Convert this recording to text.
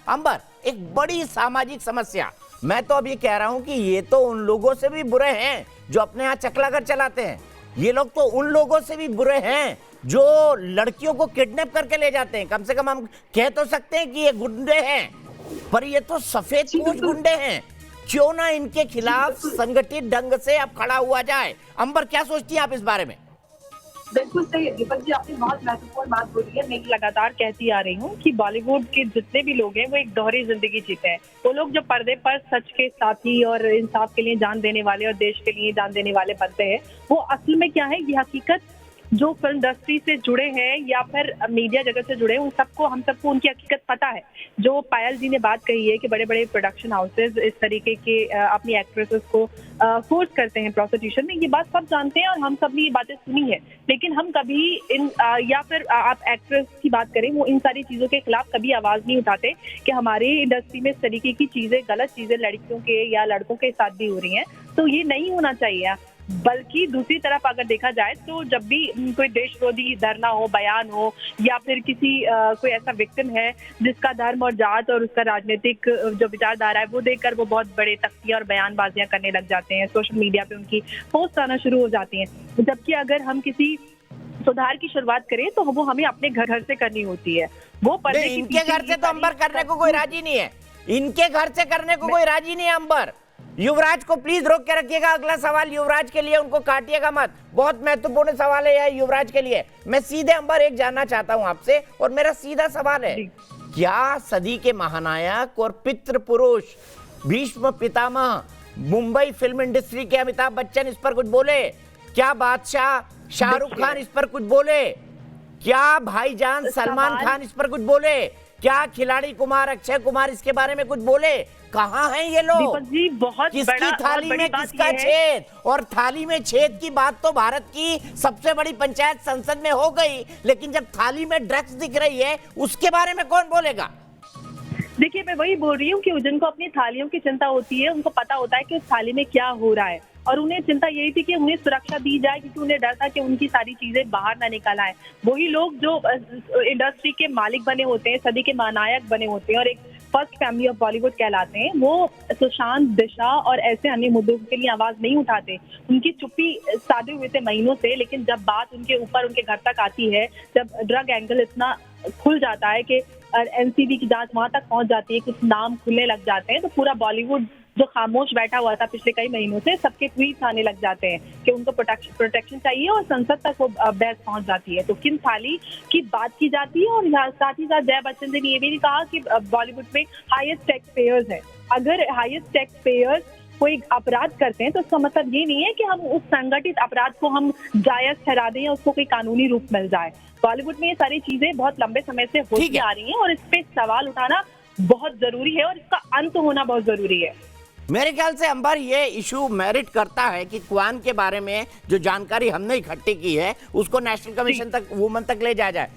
अंबर, एक बड़ी सामाजिक समस्या, मैं तो अब ये कह रहा हूं कि ये तो उन लोगों से भी बुरे हैं जो अपने यहाँ चकला घर चलाते हैं। ये लोग तो उन लोगों से भी बुरे हैं जो लड़कियों को किडनैप करके ले जाते हैं। कम से कम हम कह तो सकते हैं कि ये गुंडे हैं, पर ये तो सफेद पोश गुंडे हैं। क्यों ना इनके खिलाफ संगठित ढंग से अब खड़ा हुआ जाए। अंबर, क्या सोचती हैं आप इस बारे में? बिल्कुल सही है दीपक जी, आपने बहुत महत्वपूर्ण बात बोली है। मैं लगातार कहती आ रही हूँ कि बॉलीवुड के जितने भी लोग हैं वो एक दोहरी जिंदगी जीते हैं। वो लोग जो पर्दे पर सच के साथी और इंसाफ के लिए जान देने वाले और देश के लिए जान देने वाले बनते हैं, वो असल में क्या है, ये हकीकत जो फिल्म इंडस्ट्री से जुड़े हैं या फिर मीडिया जगत से जुड़े हैं, उन सबको, हम सबको उनकी हकीकत पता है। जो पायल जी ने बात कही है कि बड़े बड़े प्रोडक्शन हाउसेज इस तरीके के अपनी एक्ट्रेसेस को फोर्स करते हैं प्रोस्टिट्यूशन में, ये बात सब जानते हैं और हम सब ने ये बातें सुनी है। लेकिन हम कभी इन या फिर आप एक्ट्रेस की बात करें, वो इन सारी चीजों के खिलाफ कभी आवाज नहीं उठाते कि हमारी इंडस्ट्री में इस तरीके की चीजें, गलत चीजें लड़कियों के या लड़कों के साथ भी हो रही हैं। तो ये नहीं होना चाहिए। बल्कि दूसरी तरफ अगर देखा जाए तो जब भी कोई देश विरोधी धरना हो, बयान हो, या फिर किसी कोई ऐसा विक्टिम है जिसका धर्म और जात और उसका राजनीतिक जो विचारधारा है वो देखकर वो बहुत बड़े तख्तियां और बयानबाजियां करने लग जाते हैं, सोशल मीडिया पे उनकी पोस्ट आना शुरू हो जाती हैं। जबकि अगर हम किसी सुधार की शुरुआत करें तो वो हमें अपने घर से करनी होती है। वो पर्दे की इनके घर से तो अंबर करने को कोई राजी नहीं है, इनके घर से करने को कोई राजी नहीं है। अंबर, युवराज को प्लीज रोक के रखिएगा। अगला सवाल युवराज के लिए, उनको काटिएगा मत, बहुत महत्वपूर्ण सवाल है यह युवराज के लिए। मैं सीधे अंबर एक जानना चाहता हूं आपसे, और मेरा सीधा सवाल है, क्या सदी के महानायक और पितृ पुरुष, भीष्म पितामह, मुंबई फिल्म इंडस्ट्री के अमिताभ बच्चन इस पर कुछ बोले? क्या बादशाह शाहरुख खान इस पर कुछ बोले? क्या भाईजान सलमान खान इस पर कुछ बोले? क्या खिलाड़ी कुमार, अक्षय कुमार इसके बारे में कुछ बोले? कहाँ हैं ये लोग? दीपक जी, बहुत किसकी थाली में किसका छेद? और थाली में छेद की बात तो भारत की सबसे बड़ी पंचायत संसद में हो गई, लेकिन जब थाली में ड्रग्स दिख रही है उसके बारे में कौन बोलेगा? देखिए, मैं वही बोल रही हूँ कि जिनको अपनी थालियों की चिंता होती है, उनको पता होता है कि उस थाली में क्या हो रहा है, और उन्हें चिंता यही थी कि उन्हें सुरक्षा दी जाए, क्योंकि उन्हें डर था कि उनकी सारी चीजें बाहर ना निकल आए। वही लोग जो इंडस्ट्री के मालिक बने होते हैं, सदी के महानायक बने होते हैं और एक फर्स्ट फैमिली ऑफ बॉलीवुड कहलाते हैं, वो सुशांत, दिशा और ऐसे अन्य मुद्दों के लिए आवाज नहीं उठाते। उनकी चुप्पी साधे हुए थे महीनों से, लेकिन जब बात उनके ऊपर, उनके घर तक आती है, जब ड्रग एंगल इतना खुल जाता है कि एनसीबी की जांच वहां तक पहुंच जाती है, कुछ नाम खुलने लग जाते हैं, तो पूरा बॉलीवुड जो खामोश बैठा हुआ था पिछले कई महीनों से, सबके ट्वीट्स आने लग जाते हैं कि उनको प्रोटेक्शन चाहिए, और संसद तक वो बहस पहुंच जाती है। तो किन थाली की बात की जाती है। और साथ ही साथ जया बच्चन ने ये भी कहा कि बॉलीवुड में हाईएस्ट टैक्स पेयर्स है। अगर हाईएस्ट टैक्स पेयर्स कोई अपराध करते हैं तो इसका मतलब ये नहीं है कि हम उस संगठित अपराध को हम जायज ठहरा दें या उसको कोई कानूनी रूप मिल जाए। बॉलीवुड में ये सारी चीजें बहुत लंबे समय से होती आ रही हैं, और इस पे सवाल उठाना बहुत जरूरी है और इसका अंत होना बहुत जरूरी है। मेरे ख्याल से अंबर, ये इशू मेरिट करता है कि क्वान के बारे में जो जानकारी हमने इकट्ठी की है उसको नेशनल कमीशन तक, वुमन तक ले जाया जाए।